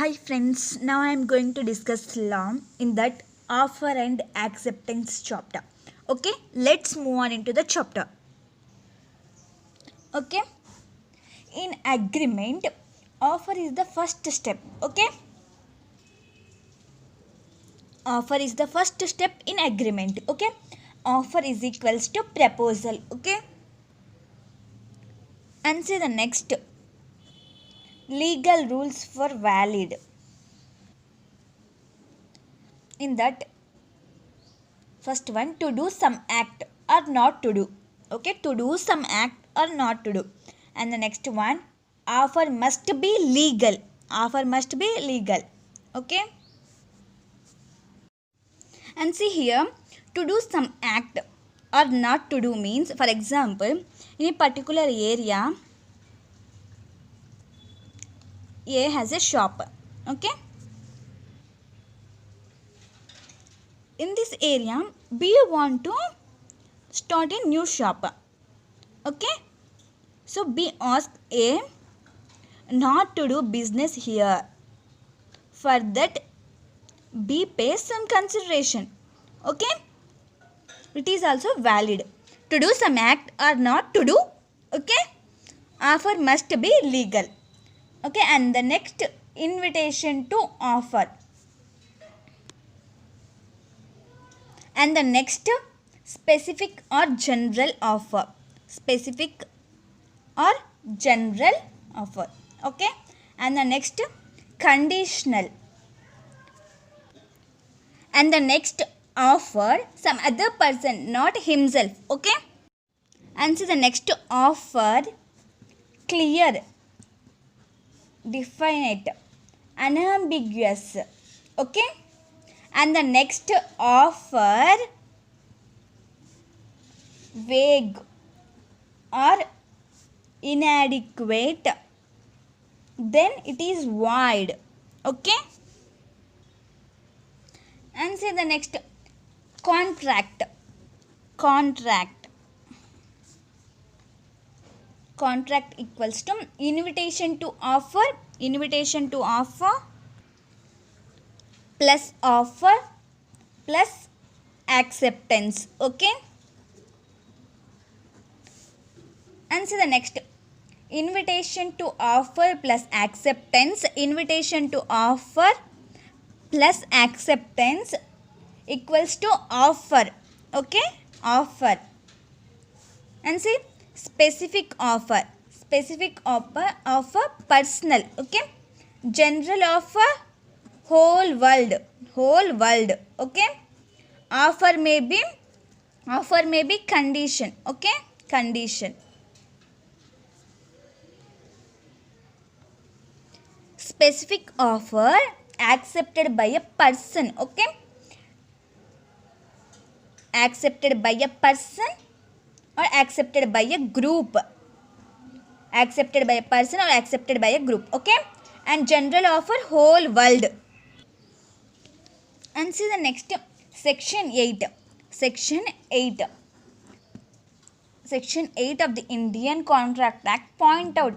Hi friends, now I am going to discuss law in that offer and acceptance chapter. Okay, let's move on into the chapter. Okay, in agreement, offer is the first step. Okay, offer is the first step in agreement. Okay, offer is equals to proposal. Okay, and see the next legal rules for valid. In that first one, to do some act or not to do. Okay, to do some act or not to do. And the next one, offer must be legal. Offer must be legal. Okay, and see here, to do some act or not to do means, for example, in a particular area, A has a shop. Okay, in this area, B want to start a new shop. Okay, so B asks A not to do business here. For that, B pays some consideration. Okay, it is also valid. To do some act or not to do. Okay, offer must be legal. Okay, and the next, invitation to offer. And the next, specific or general offer. Specific or general offer. Okay, and the next, conditional. And the next, offer some other person, not himself. Okay, and so the next, offer clear, definite, unambiguous. Okay, and the next, offer vague or inadequate, then it is void. Okay, and say the next, contract. Contract equals to invitation to offer plus offer plus acceptance. Okay, and see the next, invitation to offer plus acceptance. Invitation to offer plus acceptance equals to offer. Okay, offer. And see, specific offer personal. Okay, general offer whole world. Okay, offer may be condition. Okay, condition. Specific offer accepted by a person. Okay, accepted by a person or accepted by a group. Accepted by a person or accepted by a group. Okay, and general offer whole world. And see the next, section 8 of the Indian Contract Act point out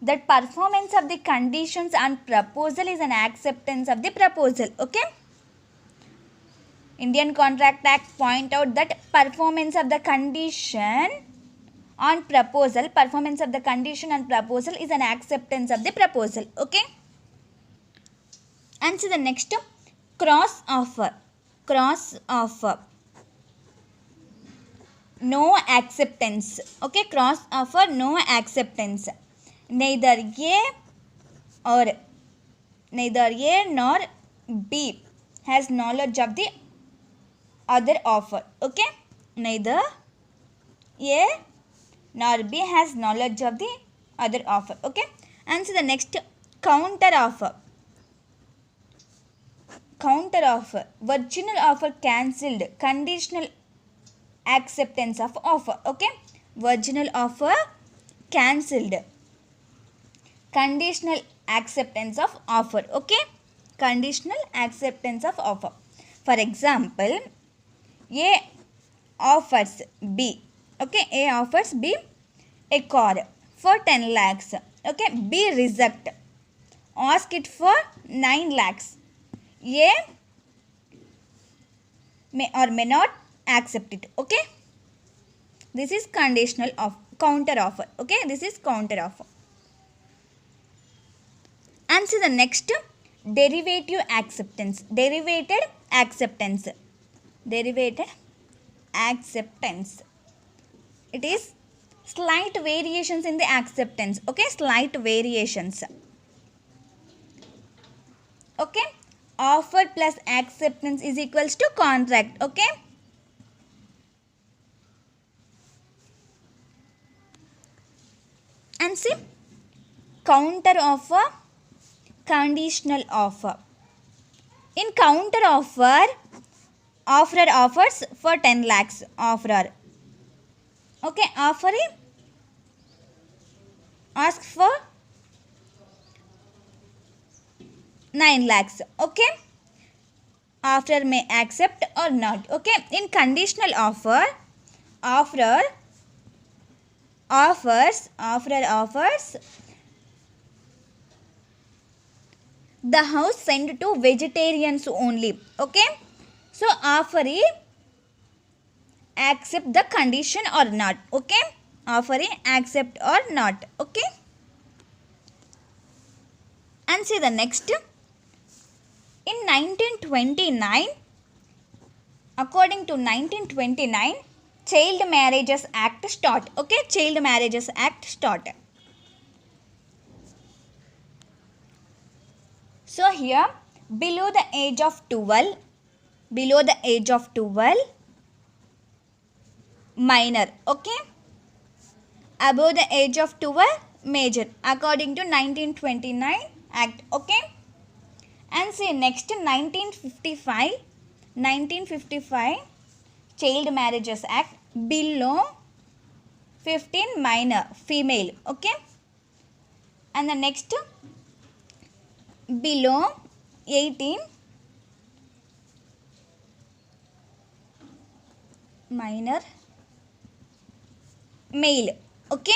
that performance of the conditions and proposal is an acceptance of the proposal. Okay, Indian Contract Act point out that performance of the condition and proposal is an acceptance of the proposal. Okay, and see the next, cross offer no acceptance. Okay, cross offer no acceptance. Neither A nor B has knowledge of the other offer. Okay, neither A nor B has knowledge of the other offer. Okay, and so the next, counter offer virginal offer cancelled, conditional acceptance of offer. Okay, virginal offer cancelled, conditional acceptance of offer. Okay, conditional acceptance of offer. For example, A offers B. Okay, A offers B a car for 10 lakhs. Okay, B reject ask it for 9 lakhs. A may or may not accept it. Okay, this is conditional of counter offer. Okay, this is counter offer. And see the next, derivative acceptance. Derivated acceptance. Derivated acceptance. It is slight variations in the acceptance. Okay, slight variations. Okay, offer plus acceptance is equals to contract. Okay, and see, counter offer, conditional offer. In counter offer, offerer offers for 10 lakhs. Offerer. Okay, offeree ask for 9 lakhs. Okay, offerer may accept or not. Okay, in conditional offer, offerer offers the house sent to vegetarians only. Okay, so offeree accept the condition or not. Okay, offeree accept or not. Okay, and see the next, in 1929, according to 1929, Child Marriages Act start. Okay, Child Marriages Act start. So here, below the age of 12, minor. Okay, above the age of 12, major, according to 1929 Act. Okay, and see next, 1955 Child Marriages Act, below 15, minor, female. Okay, and the next, below 18, minor, male. Okay,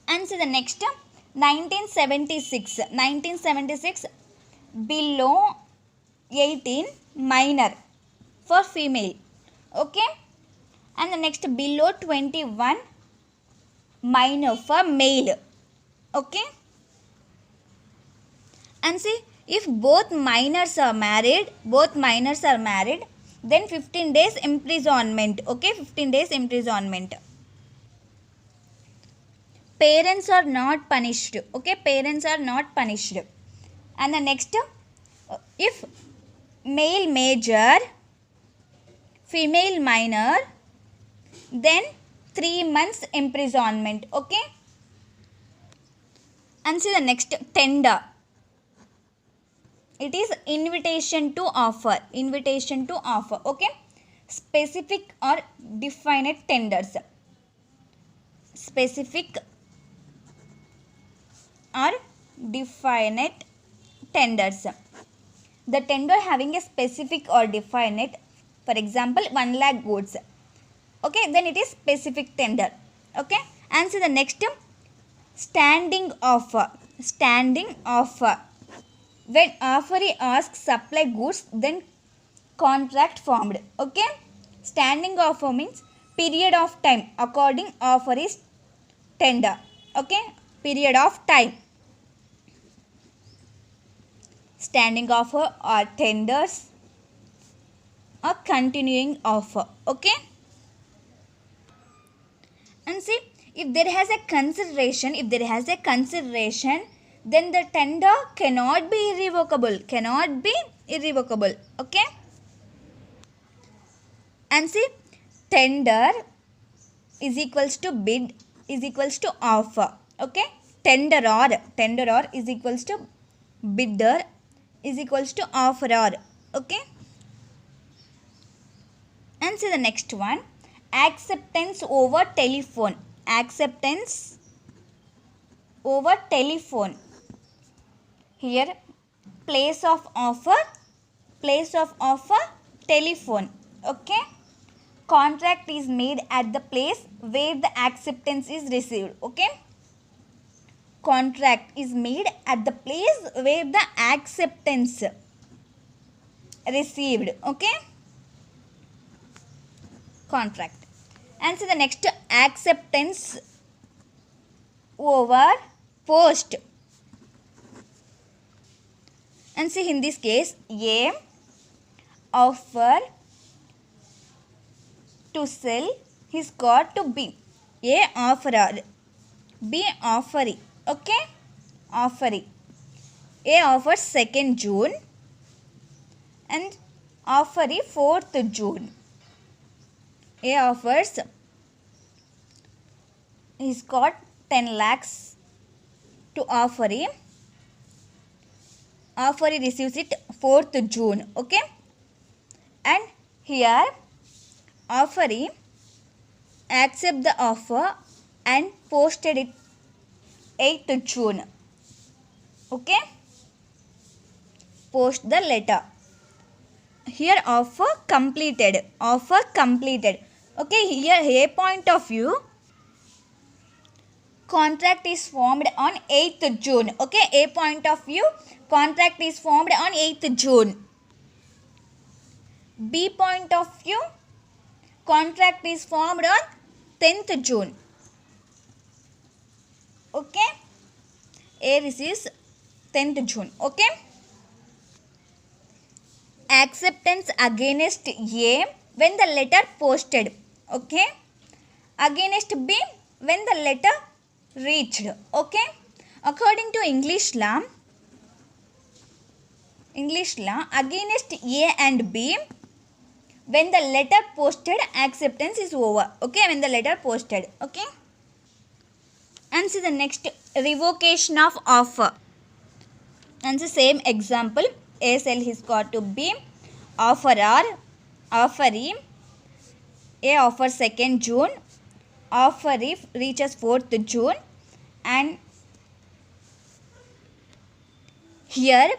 and see the next, 1976 below 18, minor, for female. Okay, and the next, below 21, minor, for male. Okay, and see, if both minors are married, then 15 days imprisonment. Okay, 15 days imprisonment. Parents are not punished. Okay, parents are not punished. And the next, if male major, female minor, then 3 months imprisonment. Okay, and see the next, tender. It is invitation to offer. Okay, specific or definite tenders. Specific or definite tenders. The tender having a specific or definite, for example 1 lakh goods. Okay, then it is specific tender. Okay, and see the next, standing offer. When offeree asks supply goods, then contract formed. Okay, standing offer means period of time according offer is tender. Okay, period of time. Standing offer or tenders or continuing offer. Okay, and see, if there has a consideration, then the tender cannot be irrevocable. Okay, and see, tender is equals to bid is equals to offer. Okay, tenderer is equals to bidder is equals to offerer. Okay, and see the next one, acceptance over telephone. Here, place of offer, telephone. Okay, contract is made at the place where the acceptance is received. Okay, contract is made at the place where the acceptance received. Okay, contract. And so the next, acceptance over post. And see, in this case, A offer to sell his car to B. A offerer, B offeree. Okay, offeree. A offers 2nd June and offeree 4th June. A offers, he's got 10 lakhs to offeree. Offeree receives it 4th June. Okay, and here offeree accept the offer and posted it 8th June. Okay, post the letter. Here offer completed. Offer completed. Okay, here A point of view, contract is formed on 8th June. Okay, A point of view, contract is formed on 8th June. B point of view, contract is formed on 10th June. Okay, A receives 10th June. Okay, acceptance against A when the letter posted. Okay, against B when the letter reached. Okay, according to English law, against A and B, when the letter posted, acceptance is over. Okay, when the letter posted. Okay, and see the next, revocation of offer. And the same example, A sell his car to B. Offerer, offeree, A offers 2nd June, offeree reaches 4th June, and here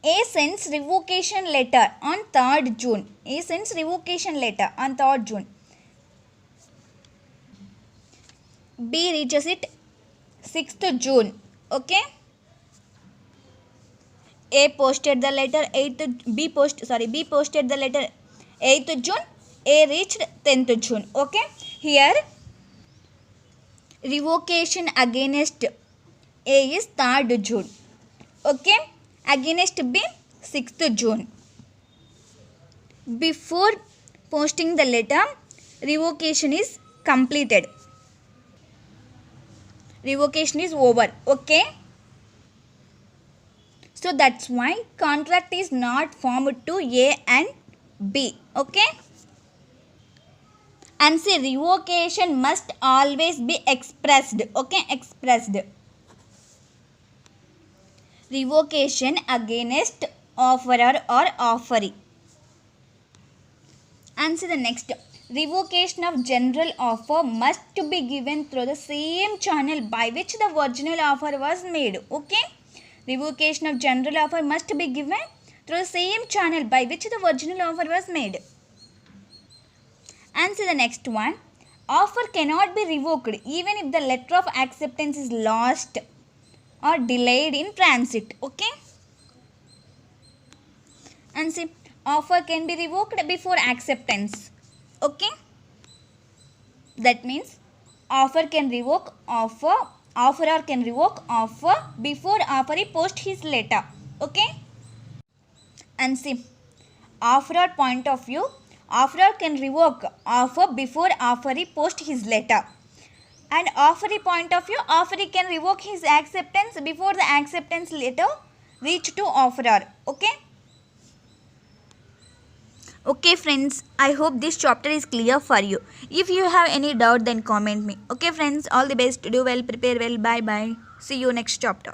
A sends revocation letter on 3rd June. A sends revocation letter on 3rd June. B reaches it 6th June. Okay, A posted the letter 8th, B posted the letter 8th June, A reached 10th June. Okay, here revocation against A is 3rd June. Okay, against B 6th June. Before posting the letter, revocation is completed. Revocation is over. Okay, so that's why contract is not formed to A and B. Okay, and say revocation must always be expressed. Okay, expressed. Revocation against offerer or offeree. And see the next, revocation of general offer must be given through the same channel by which the original offer was made. Okay, revocation of general offer must be given through the same channel by which the original offer was made. And see the next one, offer cannot be revoked even if the letter of acceptance is lost or delayed in transit. Okay, and see, offer can be revoked before acceptance. Okay, that means offer can revoke offer, offerer can revoke offer before offeree post his letter. Okay, and see, offerer point of view, offerer can revoke offer before offeree post his letter, and offeree point of view, offeree can revoke his acceptance before the acceptance letter reach to offerer. Okay, okay friends, I hope this chapter is clear for you. If you have any doubt, then comment me. Okay friends, all the best, do well, prepare well, bye bye, see you next chapter.